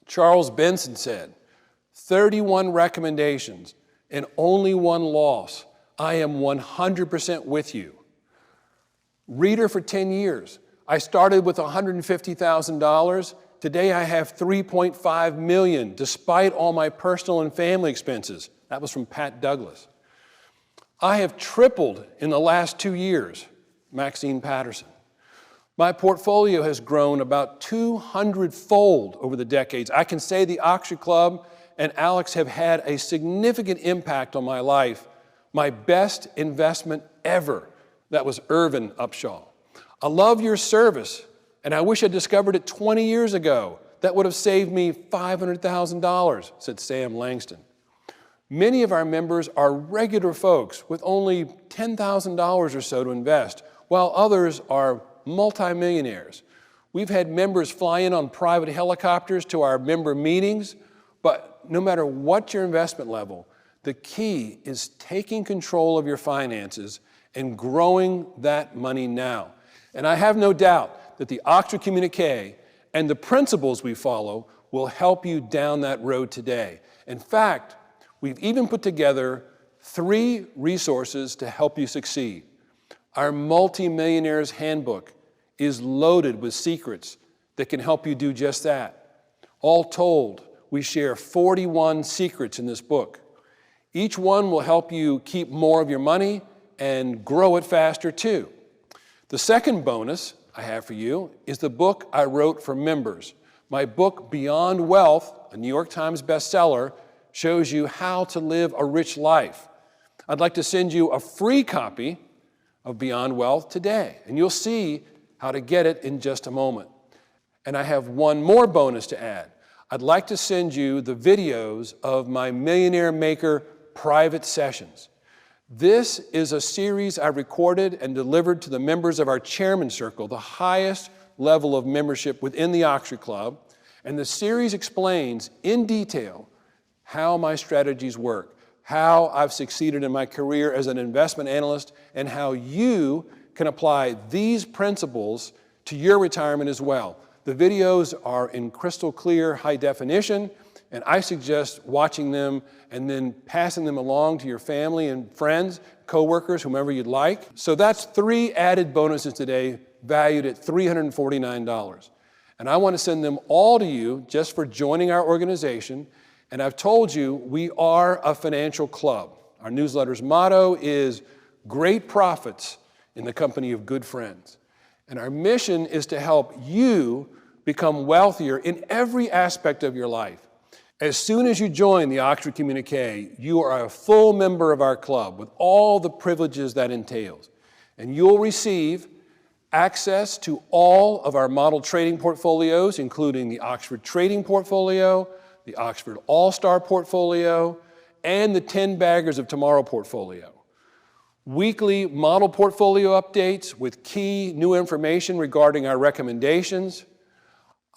Charles Benson said, 31 recommendations and only one loss. I am 100% with you. Reader for 10 years. I started with $150,000. Today I have $3.5 million, despite all my personal and family expenses. That was from Pat Douglas. I have tripled in the last 2 years, Maxine Patterson. My portfolio has grown about 200-fold over the decades. I can say the Oxford Club and Alex have had a significant impact on my life. My best investment ever. That was Irvin Upshaw. I love your service, and I wish I discovered it 20 years ago. That would have saved me $500,000, said Sam Langston. Many of our members are regular folks with only $10,000 or so to invest, while others are multimillionaires. We've had members fly in on private helicopters to our member meetings, but no matter what your investment level, the key is taking control of your finances and growing that money now. And I have no doubt that the Oxford Communique and the principles we follow will help you down that road today. In fact, we've even put together 3 resources to help you succeed. Our Multi-Millionaire's Handbook is loaded with secrets that can help you do just that. All told, we share 41 secrets in this book. Each one will help you keep more of your money and grow it faster too. The second bonus I have for you is the book I wrote for members. My book, Beyond Wealth, a New York Times bestseller, shows you how to live a rich life. I'd like to send you a free copy of Beyond Wealth today, and you'll see how to get it in just a moment. And I have one more bonus to add. I'd like to send you the videos of my Millionaire Maker private sessions. This is a series I recorded and delivered to the members of our Chairman Circle, the highest level of membership within the Oxford Club, and the series explains in detail how my strategies work, how I've succeeded in my career as an investment analyst, and how you can apply these principles to your retirement as well. The videos are in crystal clear, high definition, and I suggest watching them and then passing them along to your family and friends, coworkers, whomever you'd like. So that's 3 added bonuses today, valued at $349. And I want to send them all to you just for joining our organization. And I've told you we are a financial club. Our newsletter's motto is great profits in the company of good friends. And our mission is to help you become wealthier in every aspect of your life. As soon as you join the Oxford Communique, you are a full member of our club with all the privileges that entails. And you'll receive access to all of our model trading portfolios, including the Oxford Trading Portfolio, the Oxford All-Star Portfolio, and the 10 Baggers of Tomorrow portfolio. Weekly model portfolio updates with key new information regarding our recommendations,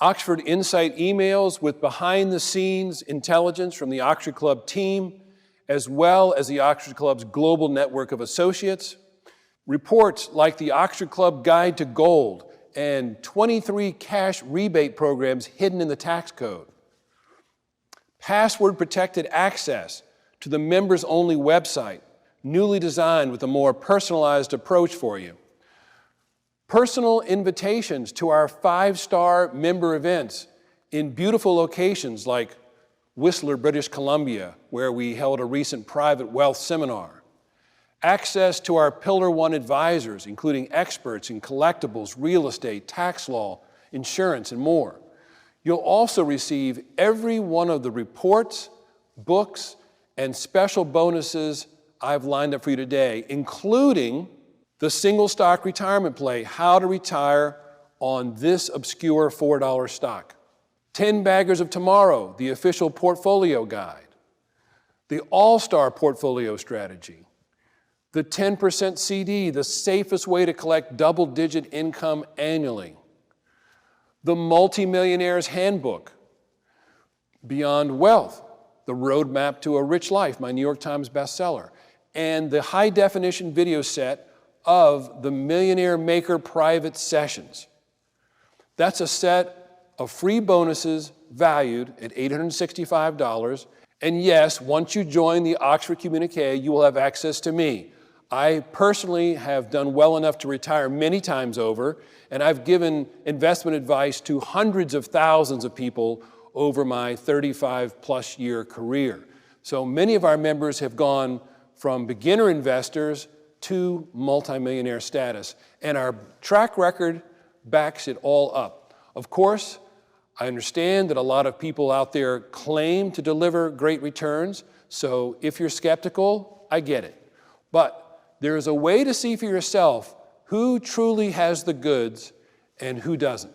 Oxford Insight emails with behind-the-scenes intelligence from the Oxford Club team, as well as the Oxford Club's global network of associates, reports like the Oxford Club Guide to Gold and 23 cash rebate programs hidden in the tax code, password-protected access to the members-only website, newly designed with a more personalized approach for you, personal invitations to our 5-star member events in beautiful locations like Whistler, British Columbia, where we held a recent private wealth seminar, access to our Pillar 1 advisors, including experts in collectibles, real estate, tax law, insurance, and more. You'll also receive every one of the reports, books, and special bonuses I've lined up for you today, including the single stock retirement play, how to retire on this obscure $4 stock. 10 Baggers of Tomorrow, the official portfolio guide. The All-Star Portfolio Strategy. The 10% CD, the safest way to collect double-digit income annually. The Multimillionaire's Handbook. Beyond Wealth, The Roadmap to a Rich Life, my New York Times bestseller. And the high-definition video set of the Millionaire Maker Private Sessions. That's a set of free bonuses valued at $865. And yes, once you join the Oxford Communique, you will have access to me. I personally have done well enough to retire many times over, and I've given investment advice to hundreds of thousands of people over my 35-plus year career. So many of our members have gone from beginner investors to multimillionaire status, and our track record backs it all up. Of course, I understand that a lot of people out there claim to deliver great returns, so if you're skeptical, I get it. But there is a way to see for yourself who truly has the goods and who doesn't.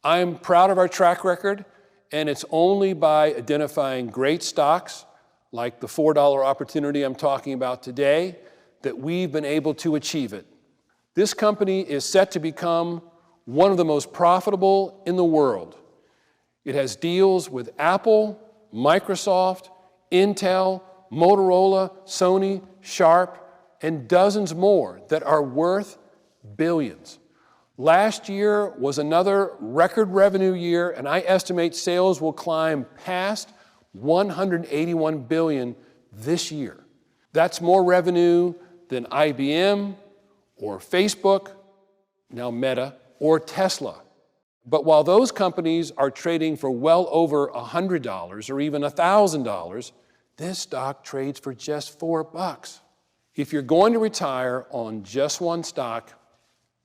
I'm proud of our track record, and it's only by identifying great stocks, like the $4 opportunity I'm talking about today, that we've been able to achieve it. This company is set to become one of the most profitable in the world. It has deals with Apple, Microsoft, Intel, Motorola, Sony, Sharp, and dozens more that are worth billions. Last year was another record revenue year, and I estimate sales will climb past $181 billion this year. That's more revenue than IBM or Facebook, now Meta, or Tesla. But while those companies are trading for well over $100 or even $1,000, this stock trades for just $4. If you're going to retire on just one stock,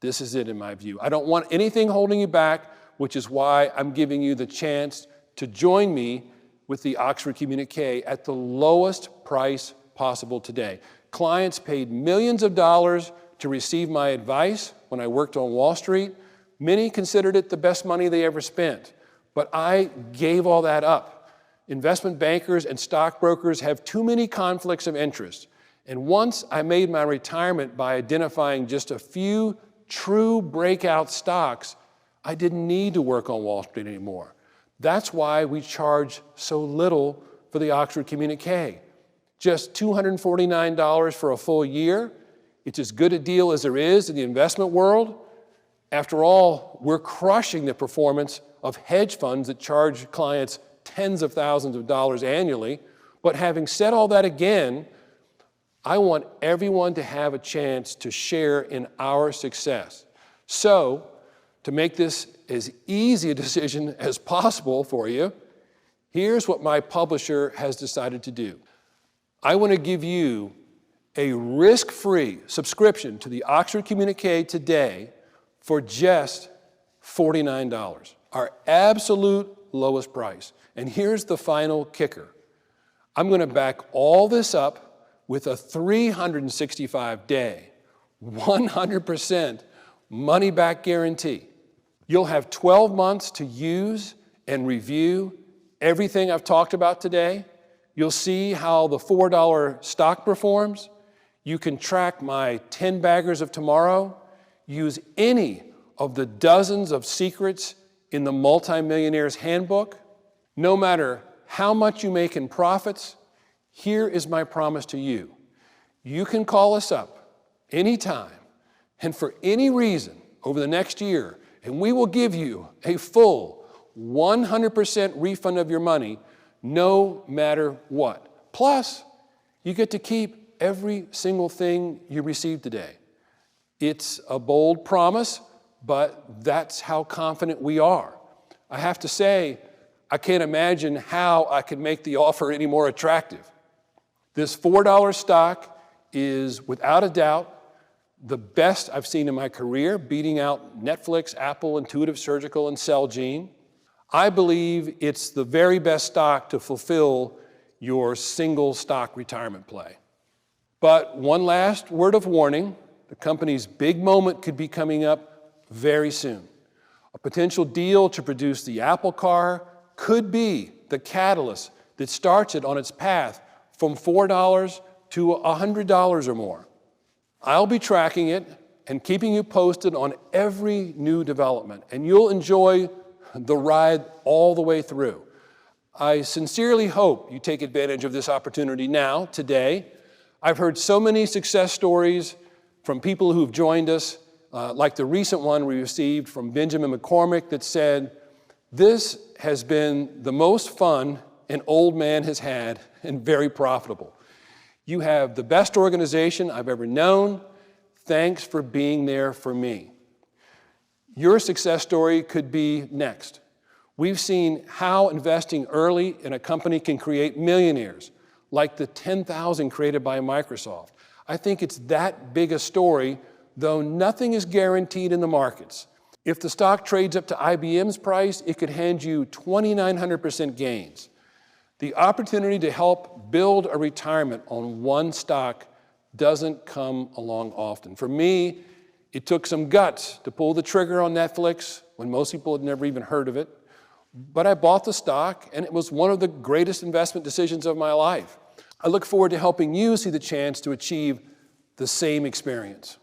this is it in my view. I don't want anything holding you back, which is why I'm giving you the chance to join me with the Oxford Communique at the lowest price possible today. Clients paid millions of dollars to receive my advice when I worked on Wall Street. Many considered it the best money they ever spent, but I gave all that up. Investment bankers and stockbrokers have too many conflicts of interest. And once I made my retirement by identifying just a few true breakout stocks, I didn't need to work on Wall Street anymore. That's why we charge so little for the Oxford Communique. Just $249 for a full year. It's as good a deal as there is in the investment world. After all, we're crushing the performance of hedge funds that charge clients tens of thousands of dollars annually. But having said all that again, I want everyone to have a chance to share in our success. So, to make this as easy a decision as possible for you, here's what my publisher has decided to do. I want to give you a risk-free subscription to the Oxford Communique today for just $49, our absolute lowest price. And here's the final kicker. I'm going to back all this up with a 365-day, 100% money-back guarantee. You'll have 12 months to use and review everything I've talked about today. You'll see how the $4 stock performs. You can track my 10 baggers of tomorrow. Use any of the dozens of secrets in the Multimillionaire's Handbook. No matter how much you make in profits, here is my promise to you. You can call us up anytime and for any reason over the next year, and we will give you a full 100% refund of your money, no matter what. Plus, you get to keep every single thing you receive today. It's a bold promise, but that's how confident we are. I have to say, I can't imagine how I could make the offer any more attractive. This $4 stock is, without a doubt, the best I've seen in my career, beating out Netflix, Apple, Intuitive Surgical, and Celgene. I believe it's the very best stock to fulfill your single stock retirement play. But one last word of warning, the company's big moment could be coming up very soon. A potential deal to produce the Apple car could be the catalyst that starts it on its path from $4 to $100 or more. I'll be tracking it and keeping you posted on every new development, and you'll enjoy the ride all the way through. I sincerely hope you take advantage of this opportunity now, today. I've heard so many success stories from people who've joined us, like the recent one we received from Benjamin McCormick that said, "This has been the most fun an old man has had and very profitable. You have the best organization I've ever known. Thanks for being there for me." Your success story could be next. We've seen how investing early in a company can create millionaires, like the 10,000 created by Microsoft. I think it's that big a story, though nothing is guaranteed in the markets. If the stock trades up to IBM's price, it could hand you 2,900% gains. The opportunity to help build a retirement on one stock doesn't come along often. For me, it took some guts to pull the trigger on Netflix when most people had never even heard of it. But I bought the stock, and it was one of the greatest investment decisions of my life. I look forward to helping you see the chance to achieve the same experience.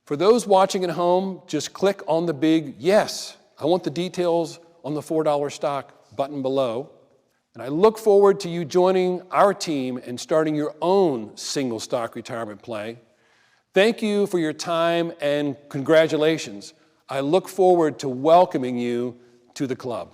For those watching at home, just click on the big "Yes, I want the details on the $4 stock" button below. And I look forward to you joining our team and starting your own single stock retirement play. Thank you for your time and congratulations. I look forward to welcoming you to the club.